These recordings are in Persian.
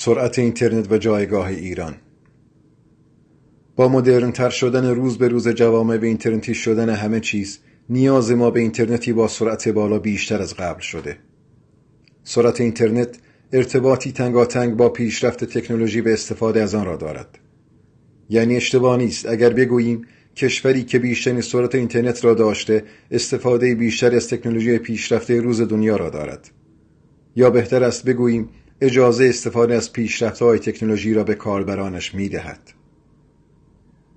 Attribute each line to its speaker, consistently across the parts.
Speaker 1: سرعت اینترنت و جایگاه ایران. با مدرن‌تر شدن روز به روز جوامع و اینترنتی شدن همه چیز، نیاز ما به اینترنتی با سرعت بالا بیشتر از قبل شده. سرعت اینترنت ارتباطی تنگاتنگ با پیشرفت تکنولوژی به استفاده از آن را دارد. یعنی اشتباه نیست اگر بگوییم کشوری که بیشترین سرعت اینترنت را داشته، استفاده بیشتر از تکنولوژی پیشرفته روز دنیا را دارد. یا بهتر است بگوییم اجازه استفاده از پیشرفت‌های تکنولوژی را به کاربرانش می‌دهد.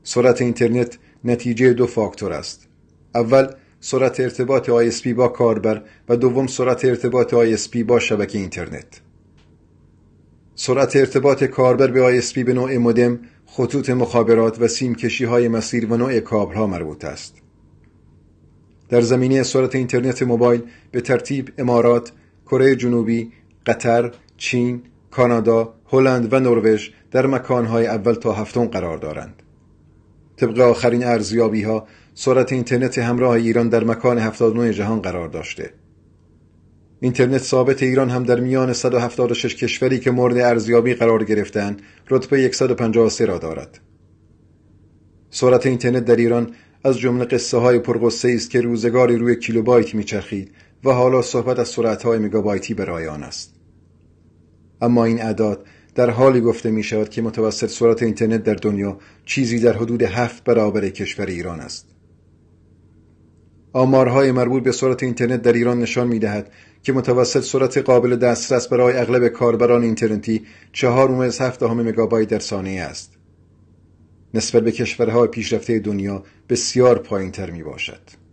Speaker 1: سرعت اینترنت نتیجه دو فاکتور است. اول، سرعت ارتباط ISP با کاربر و دوم، سرعت ارتباط ISP با شبکه اینترنت. سرعت ارتباط کاربر به ISP به نوع مودم، خطوط مخابرات و سیم‌کشی‌های مسیر و نوع کابل‌ها مربوط است. در زمینه سرعت اینترنت موبایل به ترتیب امارات، کره جنوبی، قطر، چین، کانادا، هلند و نروژ در مکانهای اول تا هفتم قرار دارند. طبق آخرین ارزیابی‌ها، سرعت اینترنت همراه ایران در مکان 79 جهان قرار داشته. اینترنت ثابت ایران هم در میان 176 کشوری که مورد ارزیابی قرار گرفتند، رتبه 153 را دارد. سرعت اینترنت در ایران از جمله قصه‌های پرغصه است که روزگاری روی کیلوبایت می‌چرخید و حالا صحبت از سرعت‌های مگابایتی برای آن است. اما این اعداد در حالی گفته می شود که متوسط سرعت اینترنت در دنیا چیزی در حدود 7 برابر کشور ایران است. آمارهای مربوط به سرعت اینترنت در ایران نشان می دهد که متوسط سرعت قابل دسترس برای اغلب کاربران اینترنتی 4.7 مگابایت در ثانیه است. نسبت به کشورهای پیشرفته دنیا بسیار پایین‌تر می باشد.